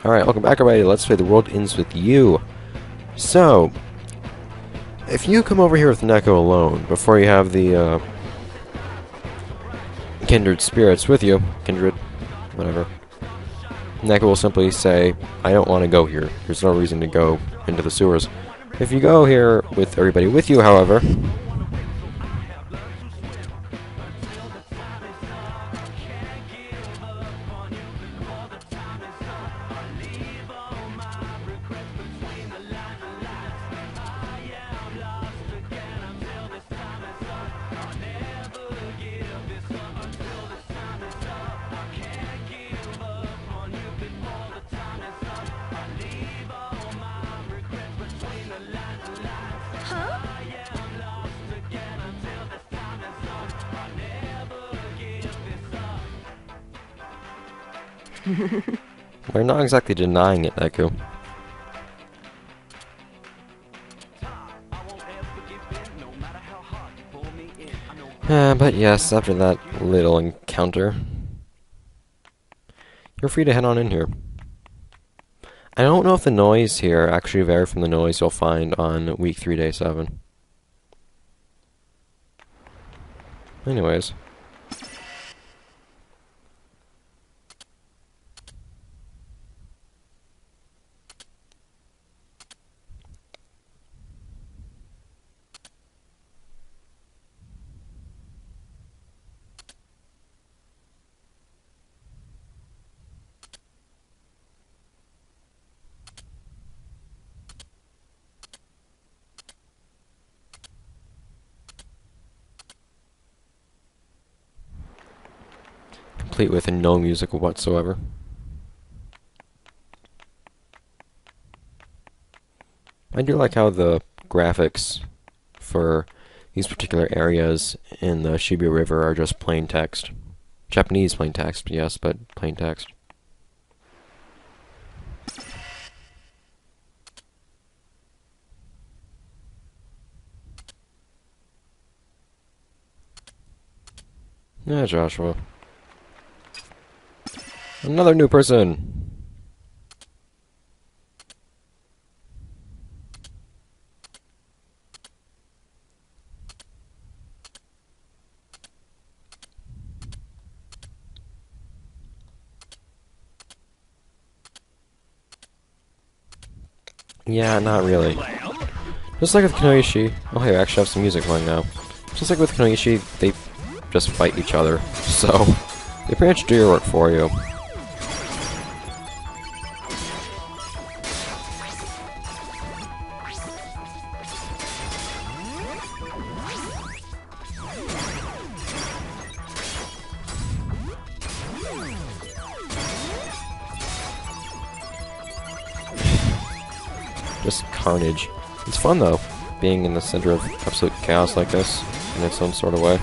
Alright, welcome back everybody. Let's play The World Ends With You. So, if you come over here with Neko alone, before you have the, kindred spirits with you, kindred, whatever, Neko will simply say, I don't want to go here. There's no reason to go into the sewers. If you go here with everybody with you, however, we're not exactly denying it, Neko. But yes, after that little encounter, you're free to head on in here. I don't know if the noise here actually varies from the noise you'll find on week 3, day 7. Anyways. Complete with no music whatsoever. I do like how the graphics for these particular areas in the Shibuya River are just plain text. Japanese plain text, yes, but plain text. Yeah, Joshua. Another new person! Yeah, not really. Just like with Kunoichi... Oh hey, I actually have some music playing now. Just like with Kunoichi, they just fight each other, so... they pretty much do your work for you. Just carnage. It's fun though, being in the center of absolute chaos like this, in its own sort of way.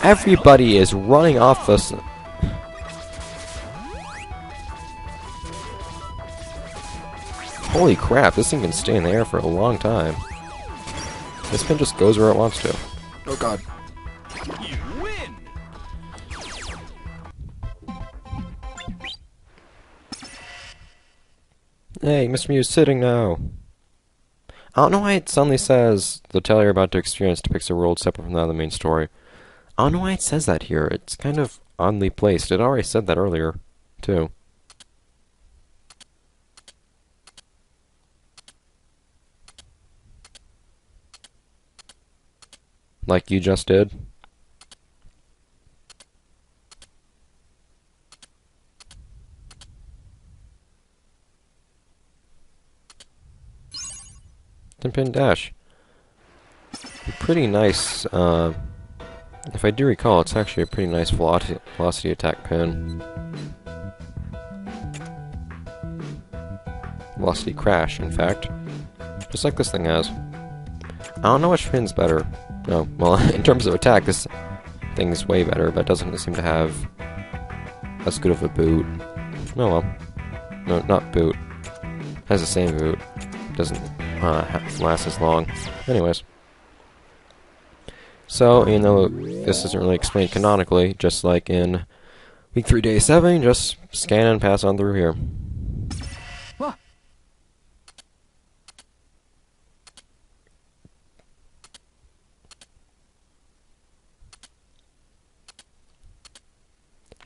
Everybody is running off this. Holy crap, this thing can stay in the air for a long time. This pin just goes where it wants to. Oh god. You win! Hey, Mr. Mew's sitting now. I don't know why it suddenly says the tale you're about to experience depicts a world separate from that of the main story. I don't know why it says that here. It's kind of oddly placed. It already said that earlier, too. Like you just did. Tenpin Dash. Pretty nice, if I do recall, it's actually a pretty nice velocity attack pin. Velocity crash, in fact. Just like this thing has. I don't know which pin's better. No, well, in terms of attack, this thing's way better, but it doesn't seem to have as good of a boot. Oh well. No, not boot. Has the same boot. Doesn't last as long. Anyways. So, you know, this isn't really explained canonically, just like in week 3, day 7, just scan and pass on through here. Whoa.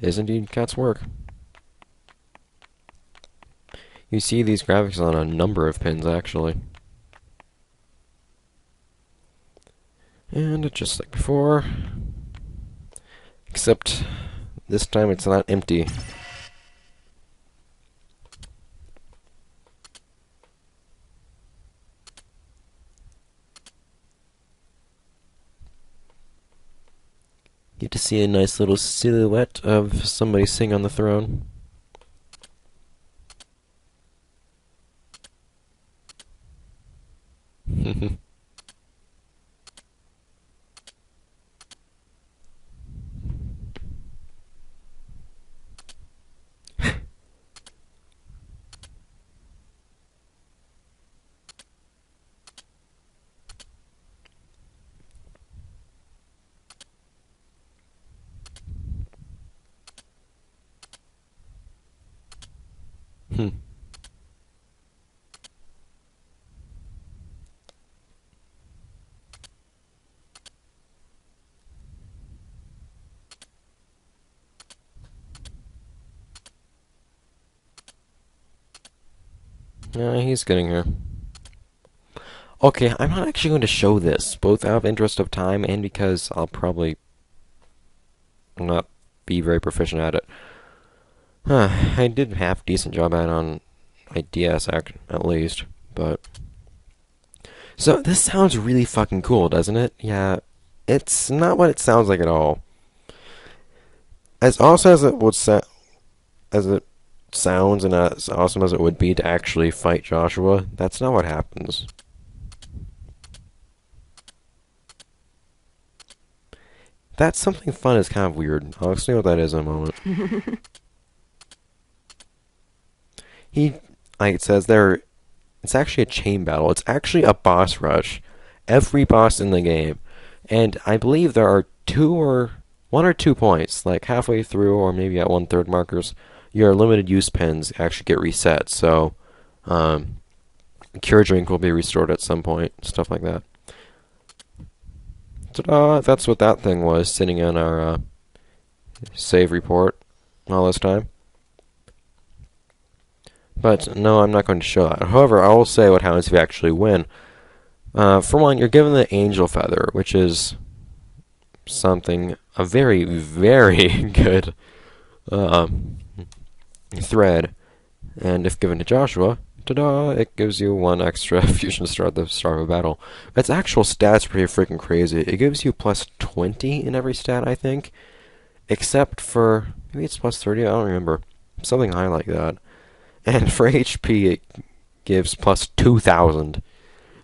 Is indeed cat's work. You see these graphics on a number of pins, actually. And just like before, except this time it's not empty. Get to see a nice little silhouette of somebody sitting on the throne. He's getting here. Okay, I'm not actually going to show this, both out of interest of time and because I'll probably not be very proficient at it. I did half decent job at it on my DS at least, but... So, this sounds really fucking cool, doesn't it? Yeah, it's not what it sounds like at all. As awesome as it would as it sounds and as awesome as it would be to actually fight Joshua, that's not what happens. That something fun is kind of weird. I'll explain what that is in a moment. Like it says there, it's actually a chain battle. It's actually a boss rush. Every boss in the game. And I believe there are 1 or 2 points, like halfway through or maybe at 1/3 markers, your limited use pins actually get reset. So, Cure Drink will be restored at some point, stuff like that. Ta-da! That's what that thing was, sitting in our save report all this time. But no, I'm not going to show that. However, I will say what happens if you actually win. For one, you're given the Angel Feather, which is something, a very, very good thread. And if given to Joshua, ta-da, it gives you 1 extra fusion to start the start of a battle. Its actual stats are pretty freaking crazy. It gives you plus 20 in every stat, I think. Except for, maybe it's plus 30, I don't remember. Something high like that. And for HP, it gives plus 2,000.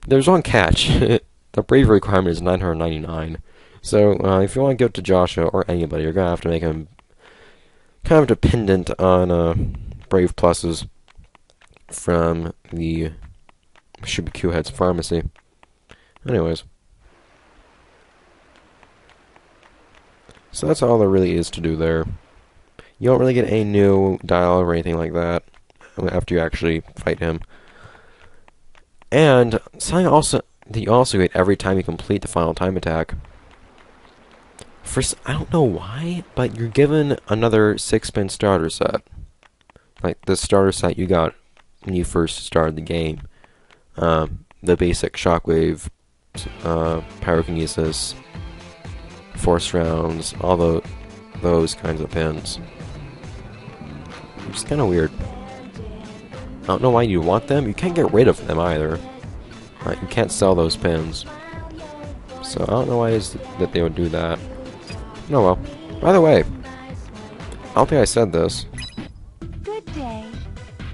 There's one catch. The bravery requirement is 999. So, if you want to give it to Joshua or anybody, you're going to have to make him kind of dependent on Brave Pluses from the should be Q-Head's pharmacy. Anyways. So that's all there really is to do there. You don't really get any new dialogue or anything like that after you actually fight him. And something also that you also get every time you complete the final time attack. I don't know why, but you're given another 6-pin starter set. Like the starter set you got when you first started the game. The basic Shockwave, Pyrokinesis, Force Rounds, all those kinds of pins. It's kind of weird. I don't know why you want them. You can't get rid of them either. You can't sell those pins. So I don't know why it is that they would do that. Oh well. By the way, I don't think I said this. Good day.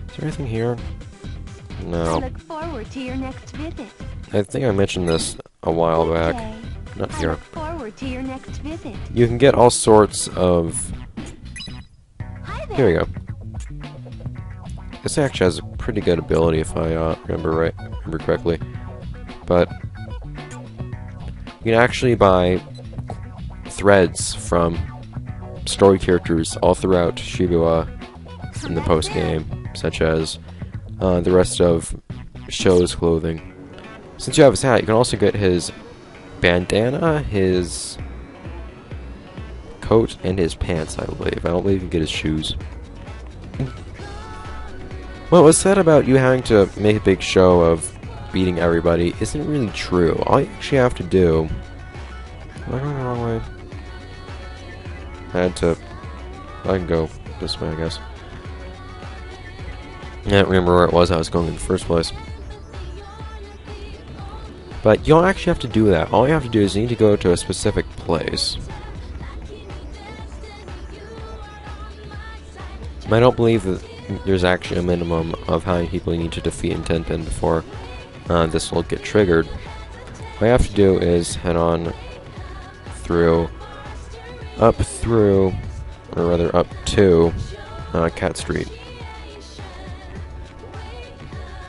Is there anything here? No. I look forward to your next visit. I think I mentioned this a while Good back. day. Not I here. look forward to your next visit. You can get all sorts of... Hi there. Here we go. This actually has a pretty good ability if I remember correctly. But you can actually buy threads from story characters all throughout Shibuya in the post game, such as the rest of Sho's clothing. Since you have his hat, you can also get his bandana, his coat, and his pants, I believe. I don't believe you can get his shoes. What was said about you having to make a big show of beating everybody isn't really true. All you actually have to do... Am I going the wrong way? I can go this way, I guess. I don't remember where it was I was going in the first place. But you don't actually have to do that. All you have to do is you need to go to a specific place. I don't believe that there's actually a minimum of how many people you need to defeat in Tenpin before this will get triggered. What you have to do is head on through, or rather up to Cat Street.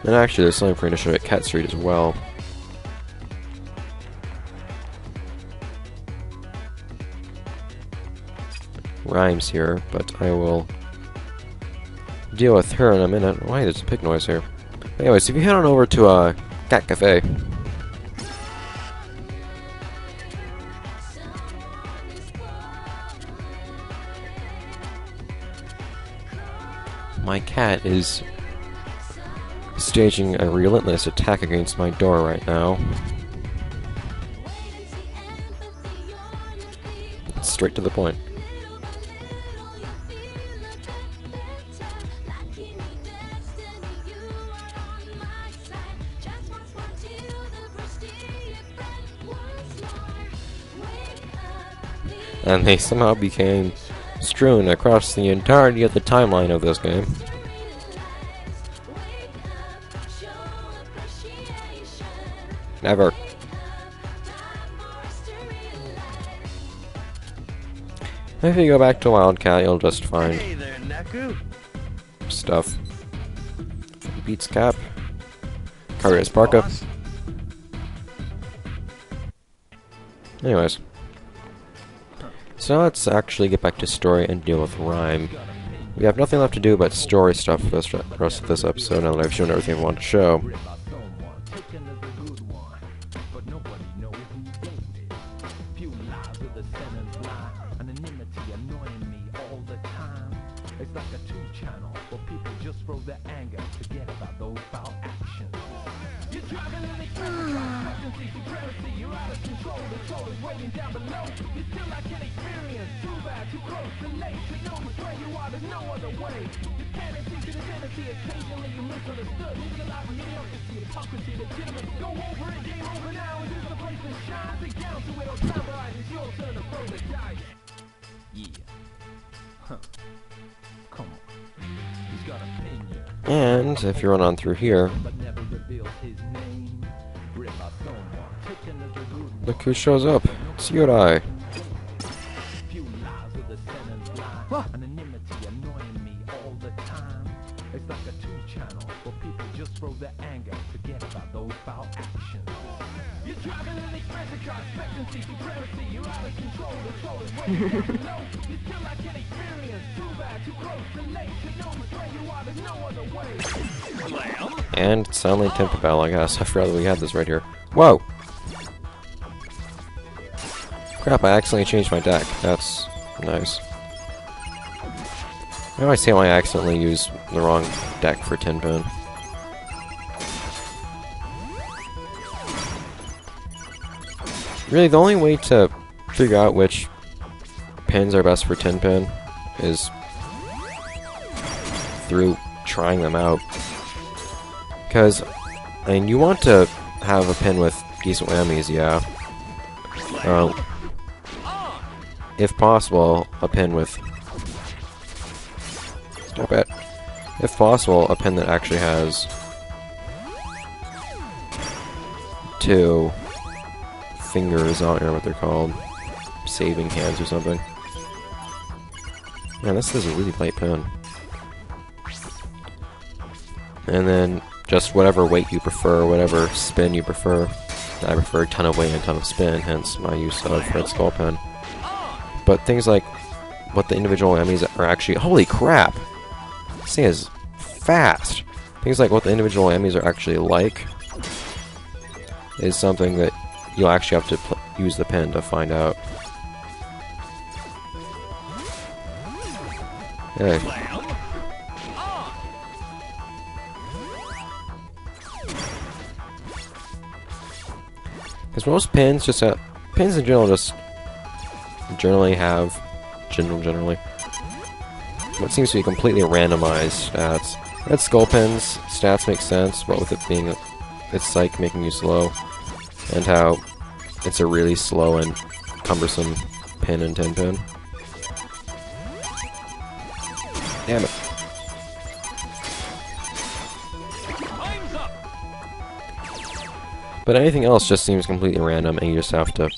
And actually there's something for you to show at Cat Street as well. Rhymes here, but I will deal with her in a minute. Why, there's a pig noise here. Anyways, if you head on over to Cat Cafe, my cat is staging a relentless attack against my door right now. Straight to the point. And they somehow became strewn across the entirety of the timeline of this game. Never. If you go back to Wildcat, you'll just find Hey there, Naku. stuff. Beats Cap. Karia's Parka. Boss. Anyways. So now let's actually get back to story and deal with Rhyme. We have nothing left to do but story stuff for the rest of this episode now that I've shown everything I want to show. And if you run on through here, look who shows up. It's Yodai. And it's only Tinkerbell, I guess. I forgot that we had this right here. Whoa! Crap, I accidentally changed my deck. That's nice. I always say I accidentally use the wrong deck for Tenpin. Really, the only way to figure out which pins are best for Tenpin is through trying them out. Because, I mean, you want to have a pin with decent whammies, yeah. If possible, a pin with... Stop it. If possible, a pin that actually has 2 fingers, I don't know what they're called. Saving hands or something. Man, this is a really light pin. And then just whatever weight you prefer, whatever spin you prefer. I prefer a ton of weight and a ton of spin, hence my use of Red Skull Pen. but things like what the individual enemies are actually... Holy crap! This thing is fast! Things like what the individual enemies are actually like is something that you'll actually have to use the pen to find out. Okay. Because most pins just have... Pins in general just generally have... Generally... What seems to be completely randomized stats. Red skull pins, stats make sense, what with it being... It's psych making you slow. And how it's a really slow and cumbersome pin in 10-pin. Damn it. But anything else just seems completely random, and you just have to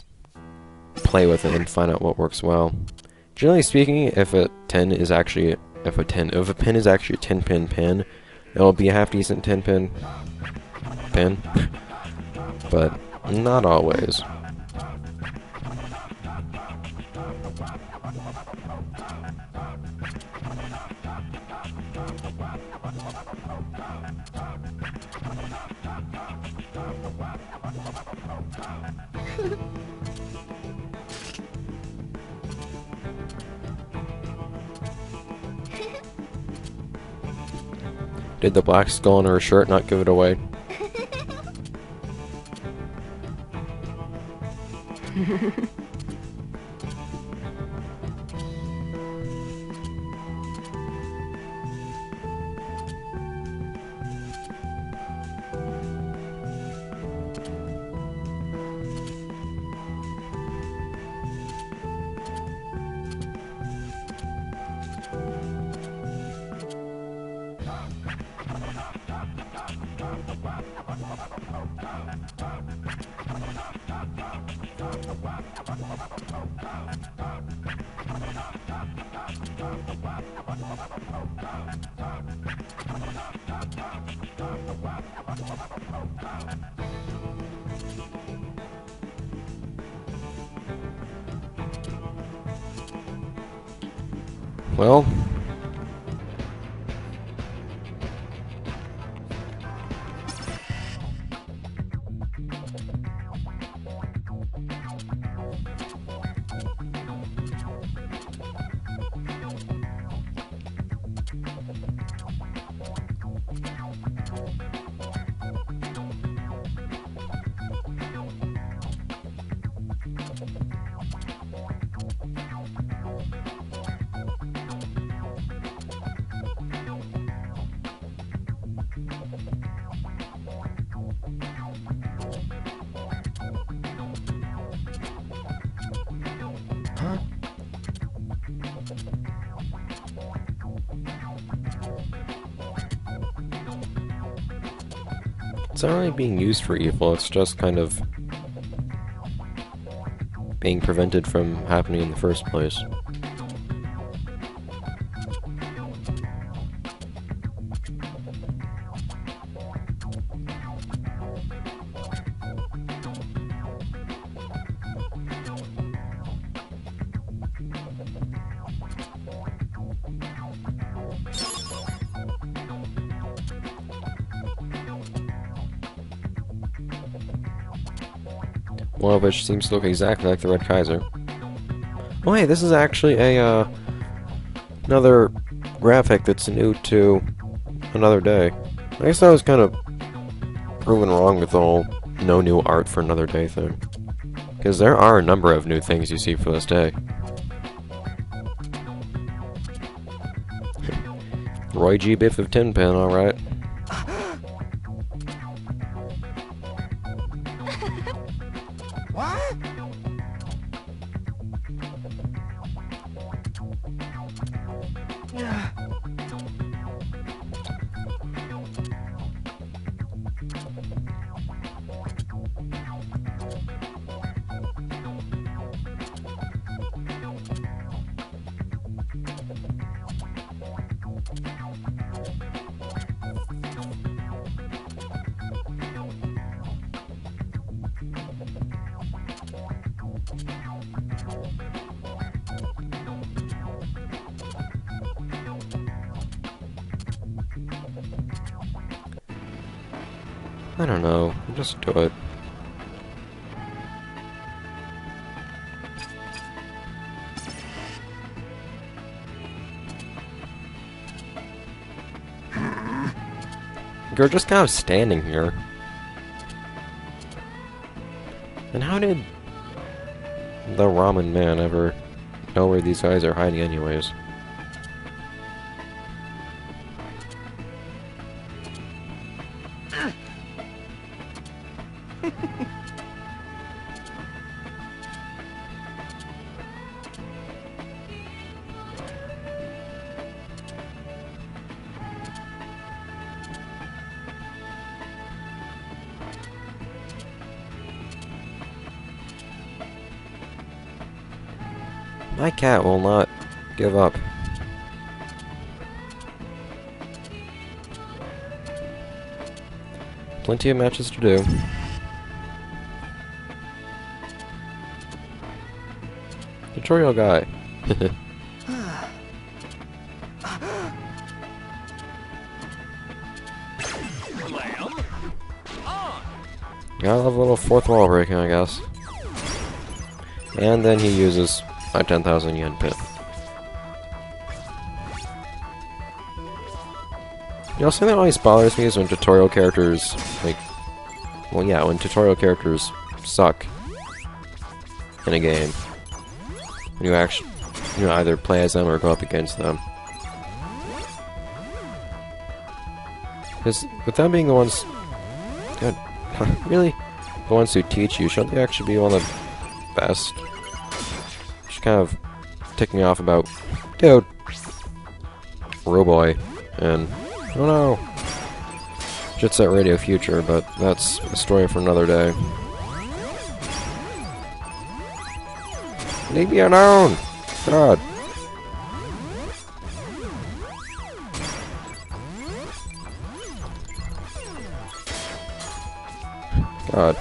play with it and find out what works well. Generally speaking, if a pin is actually a 10-pin pin, it'll be a half-decent 10-pin pin, but not always. Did the black skull on her shirt not give it away? Well, it's not really being used for evil, it's just kind of being prevented from happening in the first place. One of which seems to look exactly like the Red Kaiser. Oh hey, this is actually a, another graphic that's new to Another Day. I guess I was kind of proven wrong with the whole no new art for Another Day thing. Because there are a number of new things you see for this day. Roy G. Biff of 10-pin, alright. What? Yeah. I don't know. Just do it. You're just kind of standing here. And how did the ramen man ever know where these guys are hiding anyways? My cat will not give up. Plenty of matches to do. Tutorial guy. Gotta love a little fourth wall breaking, I guess. And then he uses my 10,000 yen pin. You know, something that always bothers me is when tutorial characters, like, well, yeah, when tutorial characters suck in a game. When you actually, you know, either play as them or go up against them. Because with them being the ones, God, really, the ones who teach you, shouldn't they actually be one of the best? Just kind of ticking me off about, dude, Roboy, and oh no, Jet Set Radio Future, but that's a story for another day. Leave me alone! God. God.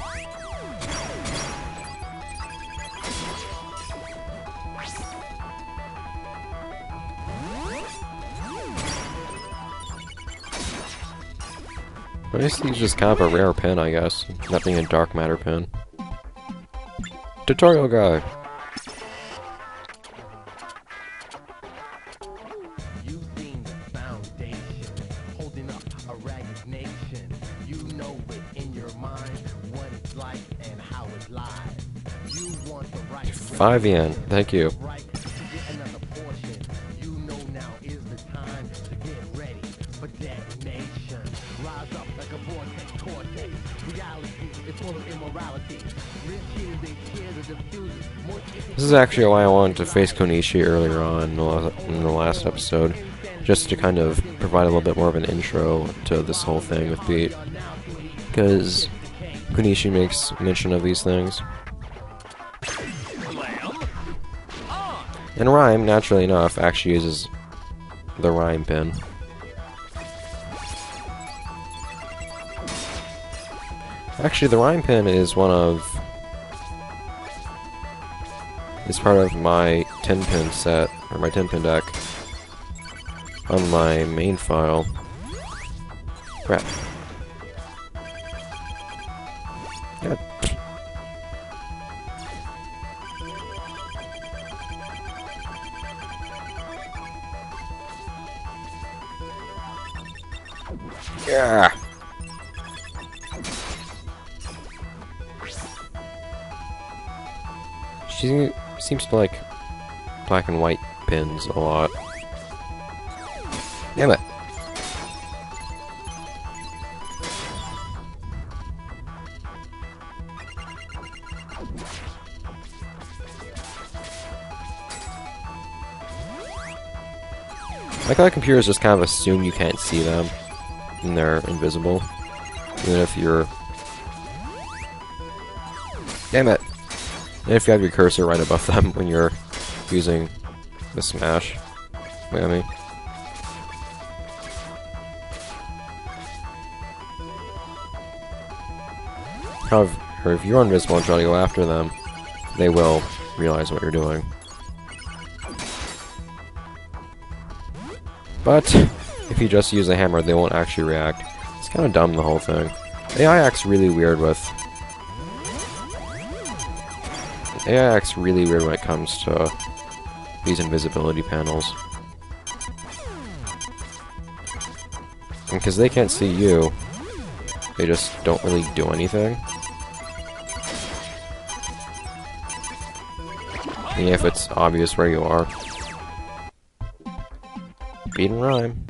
This is just kind of a rare pin, I guess. Not being a dark matter pin. Tutorial guy. You've seen the foundation, holding up a ragged nation. You know it in your mind, what it's like and how it lies. You want the right 5 yen, thank you. right to get another portion. You know now is the time to get ready for detonation. Rise up like a vortex, cortex. Reality is full of immorality. Rich here, they tear the diffusion. This is actually why I wanted to face Konishi earlier on in the last episode, just to kind of provide a little bit more of an intro to this whole thing with Beat, because Konishi makes mention of these things. And Rhyme, naturally enough, actually uses the Rhyme pin. Actually, the Rhyme pin is part of my 10-pin set, or my 10-pin deck, on my main file. Crap. God. Yeah. She seems to like black and white pins a lot. Damn it. Like how computers just kind of assume you can't see them, and they're invisible, even if you're... Damn it! And if you have your cursor right above them when you're using the smash. Whammy. However, if you're invisible and try to go after them, they will realize what you're doing. But if you just use a hammer, they won't actually react. It's kind of dumb, the whole thing. AI acts really weird with... AI acts really weird when it comes to these invisibility panels. And because they can't see you, they just don't really do anything. And if it's obvious where you are. Beat and rhyme.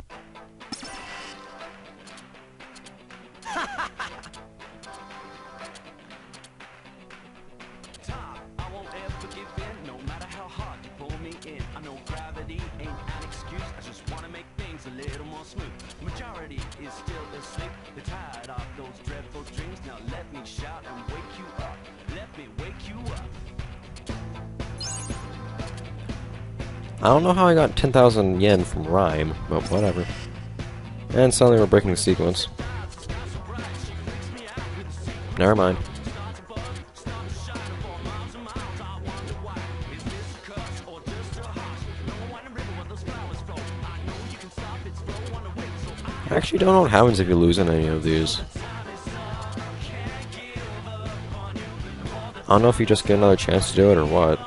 I don't know how I got 10,000 yen from Rhyme, but whatever. And suddenly we're breaking the sequence. Never mind. I actually don't know what happens if you lose in any of these. I don't know if you just get another chance to do it or what.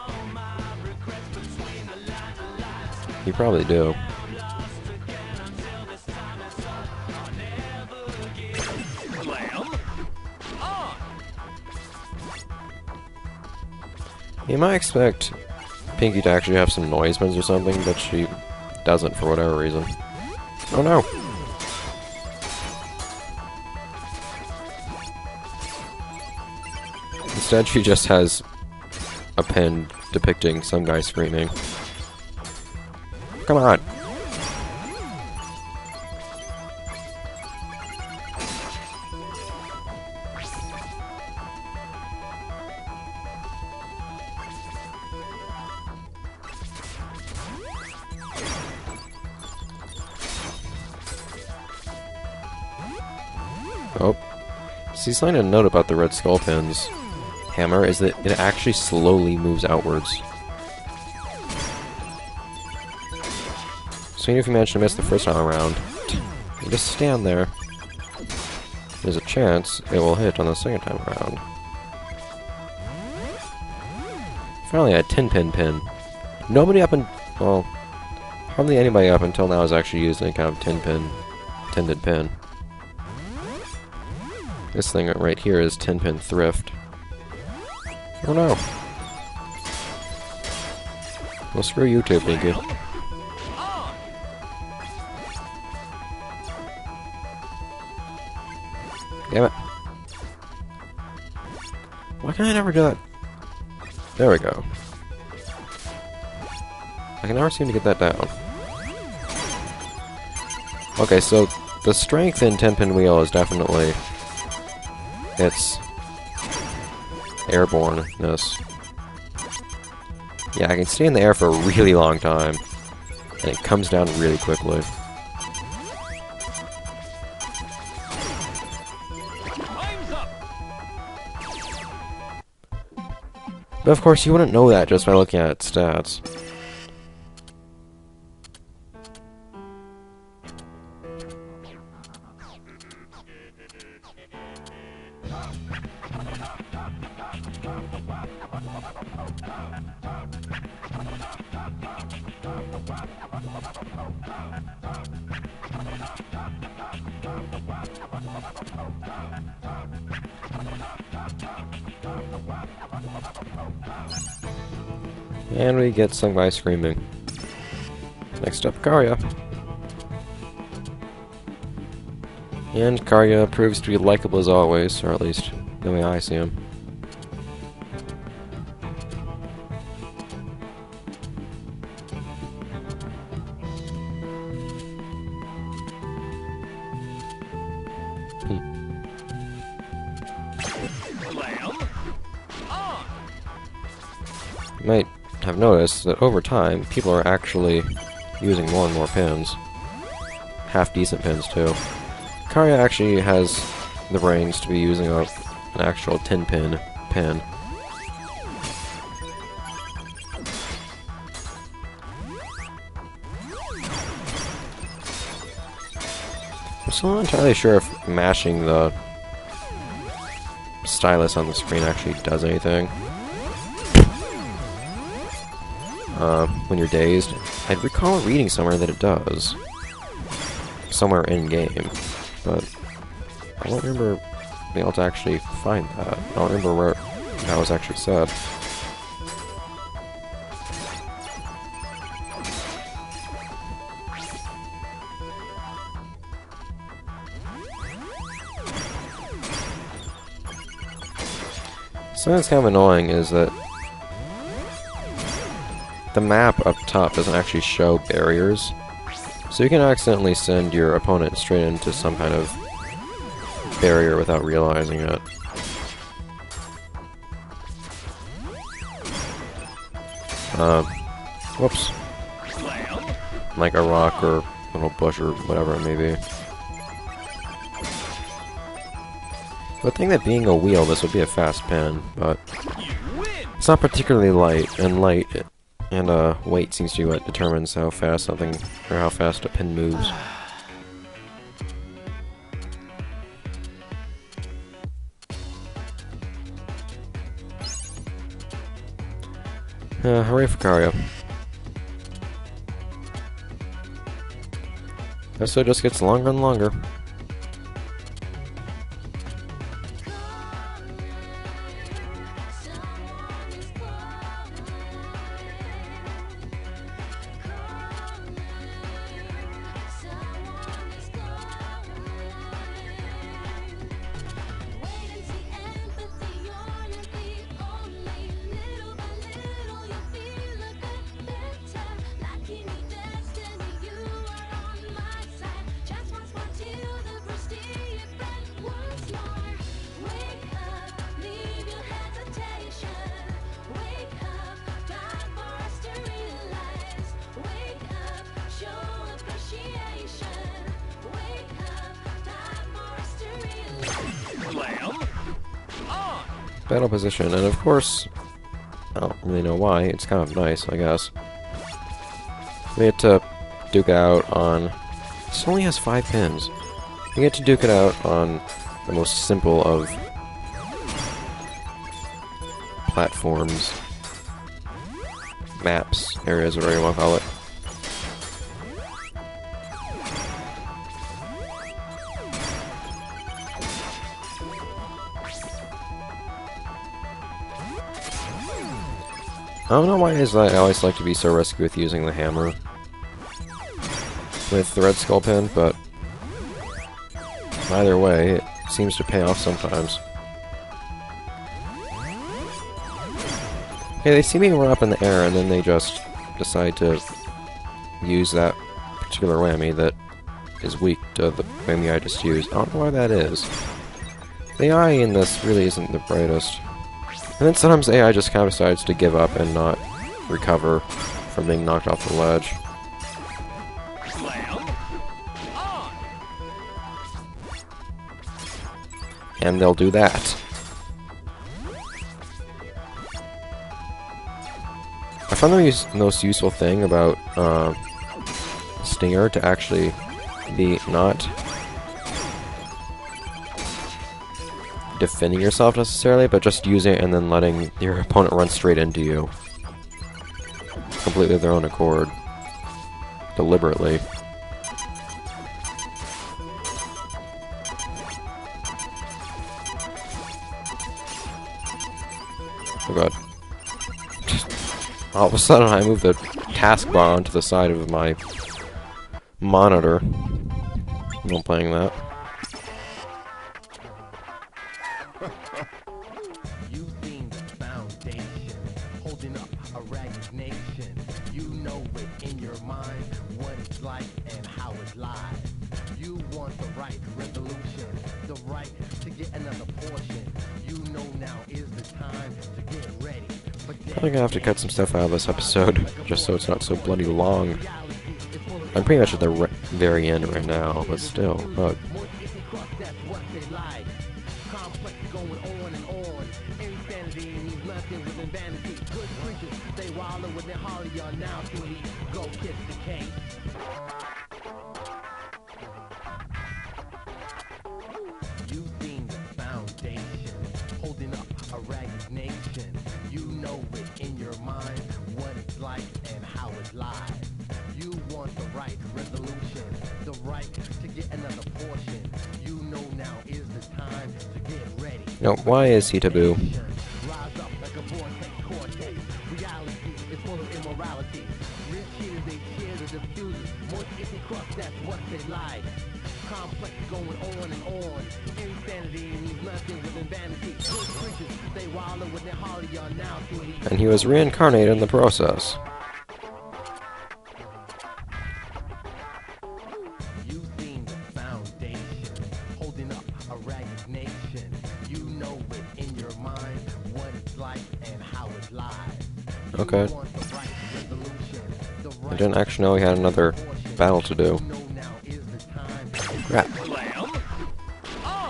You probably do. You might expect Pinky to actually have some noise bends or something, but she doesn't for whatever reason. Oh no! Instead, she just has a pin depicting some guy screaming. Come on! Oh. See, something to note about the Red Skull Pin's hammer is that it actually slowly moves outwards. So even if you manage to miss the first time around, you just stand there. There's a chance it will hit on the second time around. Finally, a 10-pin pin. Nobody up in... well, hardly anybody up until now has actually used any kind of 10-pin, tended pin. This thing right here is 10-pin thrift. Oh no. Well, screw you too, Pinky. Damn it. Why can I never do that? There we go. I can never seem to get that down. Okay, so the strength in 10-pin wheel is definitely its airborne-ness. Yeah, I can stay in the air for a really long time, and it comes down really quickly. But of course, you wouldn't know that just by looking at its stats. And we get sung by screaming. Next up, Karya. And Karya proves to be likable as always, or at least the way I see him. You might have noticed that over time, people are actually using more and more pins. Half-decent pins, too. Karya actually has the brains to be using an actual 10-pin pin. I'm still not entirely sure if mashing the stylus on the screen actually does anything. When you're dazed. I recall reading somewhere that it does. Somewhere in-game. But I don't remember being able to actually find that. I don't remember where that was actually said. Something that's kind of annoying is that the map up top doesn't actually show barriers, so you can accidentally send your opponent straight into some kind of barrier without realizing it. Whoops. Like a rock or a little bush or whatever it may be. I would think that being a wheel, this would be a fast pin, but it's not particularly light, and weight seems to be what determines how fast something, or how fast a pin moves. Hooray for Karia. Episode just gets longer and longer. Battle position, and of course, I don't really know why, it's kind of nice, I guess. We get to duke it out on... This only has 5 pins. We get to duke it out on the most simple of platforms, maps, areas, whatever you want to call it. I don't know why it is that I always like to be so risky with using the hammer with the red skull pin, but either way, it seems to pay off sometimes. Okay, they see me run up in the air and then they just decide to use that particular whammy that is weak to the whammy I just used. I don't know why that is. The AI in this really isn't the brightest. And then sometimes AI just kind of decides to give up and not recover from being knocked off the ledge. And they'll do that. I found the most useful thing about Stinger to actually be not defending yourself necessarily, but just using it and then letting your opponent run straight into you. Completely of their own accord. Deliberately. Oh god. All of a sudden I moved the taskbar onto the side of my monitor. I'm not playing that. You've seen the foundation, holding up a ragged nation. You know it in your mind, what it's like and how it lies. You want the right resolution, the right to get another portion. You know now is the time to get ready. Probably gonna have to cut some stuff out of this episode, just so it's not so bloody long. I'm pretty much at the very end right now, but still, look. know it in your mind what it's like and how it lies. You want the right resolution, the right to get another portion. You know now is the time to get ready. Now, why is he taboo? Rise up like a vortex cortex. Reality is full of immorality. Rich kids, they share the diffusers. Most icky crust, that's what they like. Complex going on and on. Insanity means nothing within vanity. Good creatures, they wallow with their holly are now to leave. And he was reincarnated in the process. You seen the foundation, holding up a ragged nation. You know it in your mind what it's like and how it lies. Okay. You want the right resolution, the I right didn't actually know he had another battle to do. you know now is the time. Crap.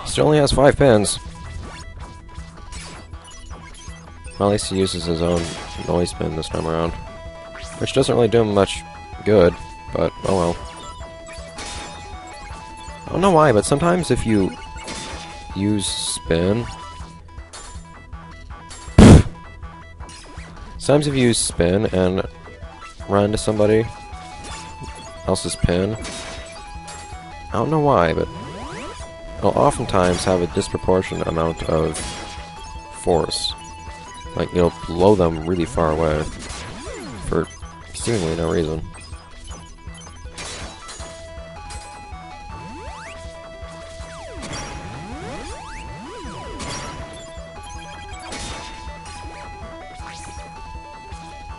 Still only has 5 pins. Well, at least he uses his own noise pin this time around. Which doesn't really do him much good, but oh well. I don't know why, but sometimes if you use spin... Sometimes if you use spin and run into somebody else's pin, I don't know why, but it'll oftentimes have a disproportionate amount of force. Like, you'll blow them really far away for seemingly no reason.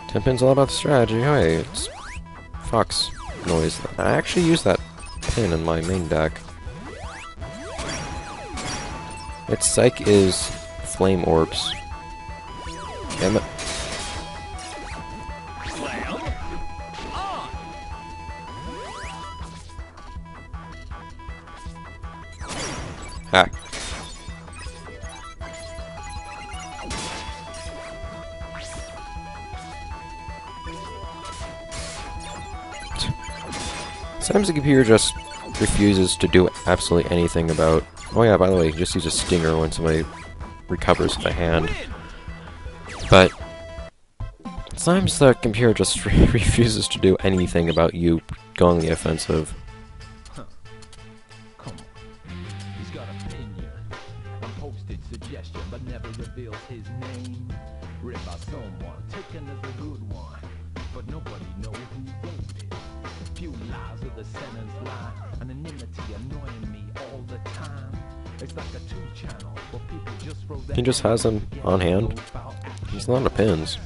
Ten pin's all about the strategy. Hey, it's Fox noise. I actually use that pin in my main deck. Its psych is flame orbs. Damn it. Ha. Sometimes the computer just refuses to do absolutely anything about... Oh yeah, by the way, you just use a stinger when somebody recovers with a hand. But sometimes the computer just refuses to do anything about you going the offensive. Come on. He's got opinion. A posted suggestion, but never reveals his name. Read by someone, taken as a good one. But nobody knows who wrote it. Few lies of the sentence lie. Anonymity annoying me all the time. It's like a 2-channel where people just throw that He just has them on hand. He's a lot of pins.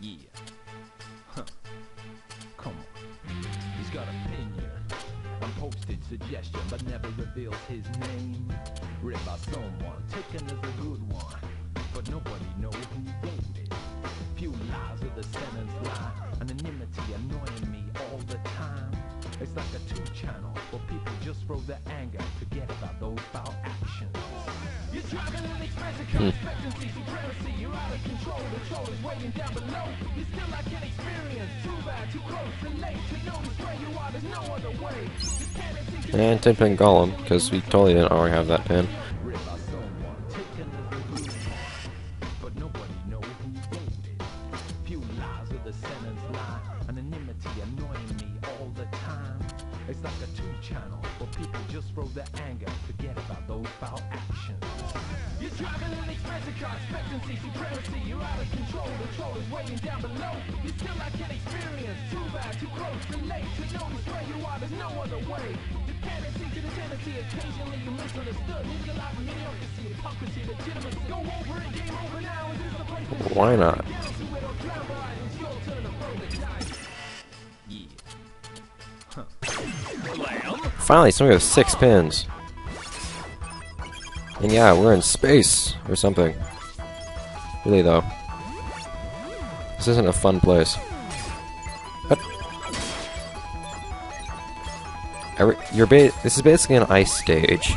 Yeah. Huh. Come on. He's got opinion. Unposted suggestion, but never reveals his name. Read by someone, taken as a good one. But nobody knows who wrote it. Few lies of the sentence lie. Anonymity annoying me all the time. It's like a 2-channel where people just throw their anger, forget about those foul actions. You're driving an expensive expectancy, supremacy. You're out of control, the troll is waiting down below. You still lack an experience, too bad, too close, too late to notice where you are, there's no other way. And 10 pin Golem, because we totally didn't already have that pin. Read by someone, taken as a good one. But nobody knows who wrote it. Few lies of the sentence lie. Anonymity annoying me all the time. It's like a 2-channel where people just throw their anger, forget about those foul actions. You're driving an expensive car, expectancy, supremacy. You're out of control, the troll is waiting down below. You still lack an experience, too bad, too close, too late to notice where you are, there's no other way. Dependency to the tendency, occasionally you misunderstood. There's a lot of mediocrity, hypocrisy, legitimacy. Go over it, game over now. Is this the place to Why not? Finally, somebody with 6 pins. And yeah, we're in space or something. Really though. This isn't a fun place. But this is basically an ice stage.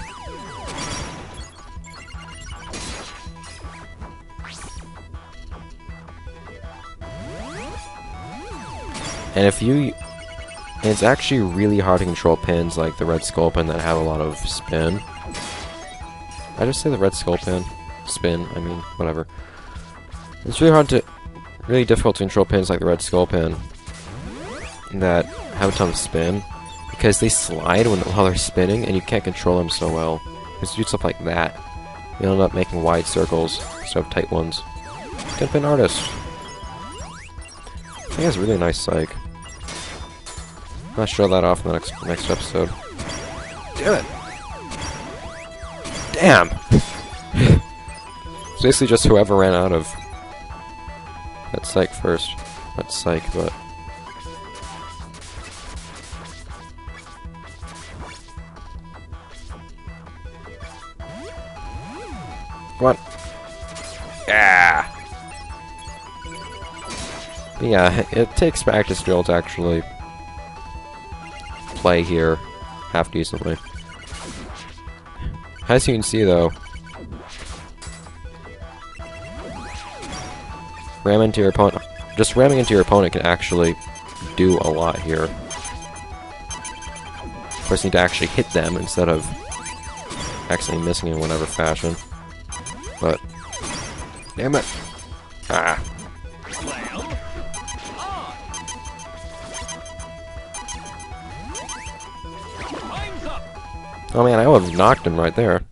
And it's actually really hard to control pins like the Red Skull Pin that have a lot of spin. I just say the Red Skull Pin? Spin, I mean, whatever. It's really difficult to control pins like the Red Skull Pin that have a ton of spin, because they slide while they're spinning, and you can't control them so well. Because you do stuff like that, you end up making wide circles instead of tight ones. 10-pin artist. I think it's a really nice psych. I'll show that off in the next episode. Damn it! Damn! It's basically just whoever ran out of that psych first. Not psych, but... Come on! Yeah! But yeah, it takes practice to be able to actually play here half decently. As you can see though, just ramming into your opponent can actually do a lot here. Of course, you need to actually hit them instead of accidentally missing in whatever fashion. But, damn it! Ah. Oh man, I would have knocked him right there.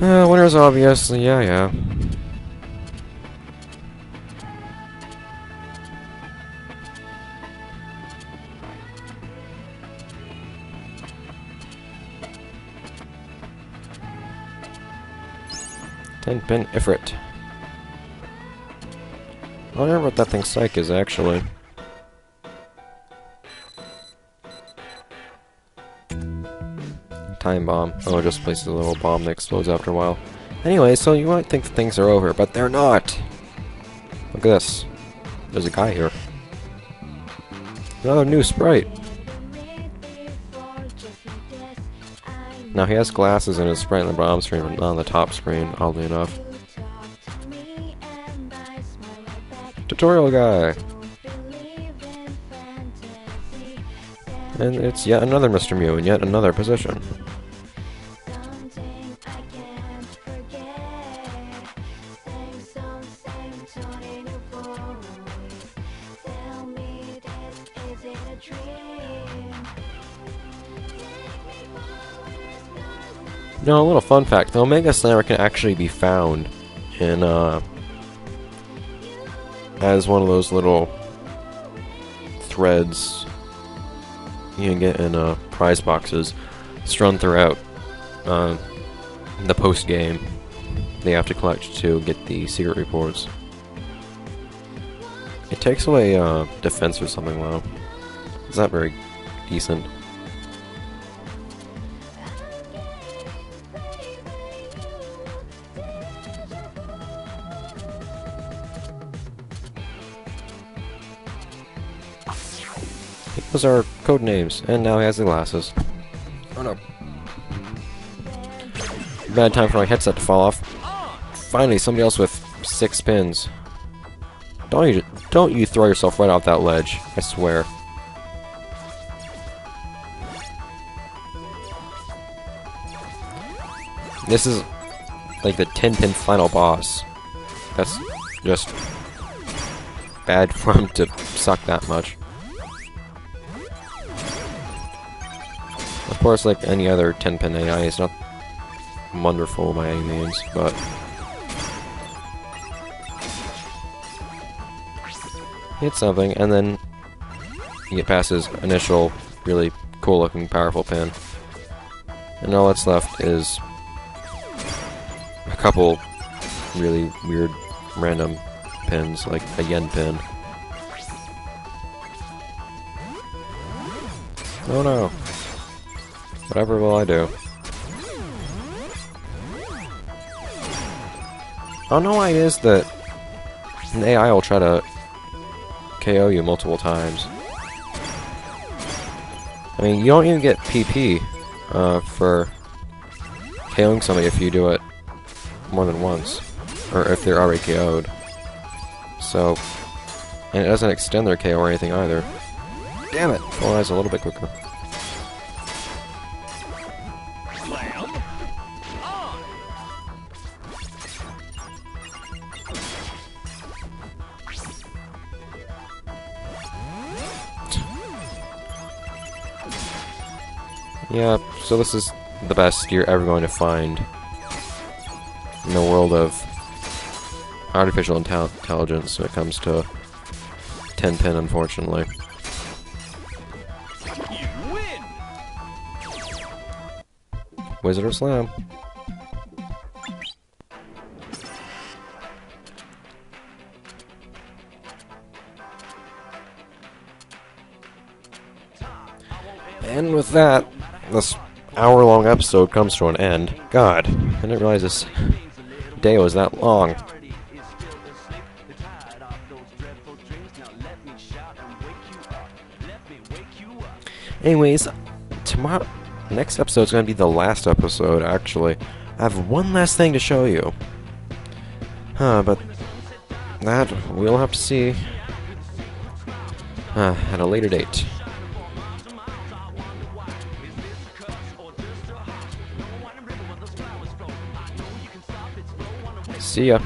Winner's obviously, yeah. 10-pin Ifrit. I wonder what that thing's psych is, actually. Time bomb. Oh, it just places a little bomb that explodes after a while. Anyway, so you might think that things are over, but they're not! Look at this. There's a guy here. Another new sprite. Now he has glasses in his sprite on the bottom screen, but not on the top screen, oddly enough. Tutorial guy! And it's yet another Mr. Mew in yet another position. Now, a little fun fact, the Omega Slammer can actually be found in, as one of those little threads you can get in, prize boxes strewn throughout, the post-game they have to collect to get the secret reports. It takes away, defense or something, though. It's not very decent. Those are code names, and now he has the glasses. Oh no. Bad time for my headset to fall off. Finally, somebody else with 6 pins. Don't you throw yourself right off that ledge, I swear. This is like the 10-pin final boss. That's just bad for him to suck that much. Of course, like any other 10-pin AI, it's not wonderful by any means, but it's something, and then you get past his initial, really cool-looking, powerful pin. And all that's left is a couple really weird, random pins, like a yen pin. Oh no. Whatever will I do? I don't know why it is that an AI will try to KO you multiple times. I mean, you don't even get PP for KOing somebody if you do it more than once, or if they're already KO'd. So, and it doesn't extend their KO or anything either. Damn it! Full Eyes a little bit quicker. Yeah, so this is the best you're ever going to find in the world of artificial intelligence when it comes to Tenpin, unfortunately. You win! Wizard of Slam. And with that, this hour-long episode comes to an end. God, I didn't realize this day was that long. Anyways, tomorrow, next episode is going to be the last episode, actually. I have one last thing to show you. But that we'll have to see at a later date. See ya.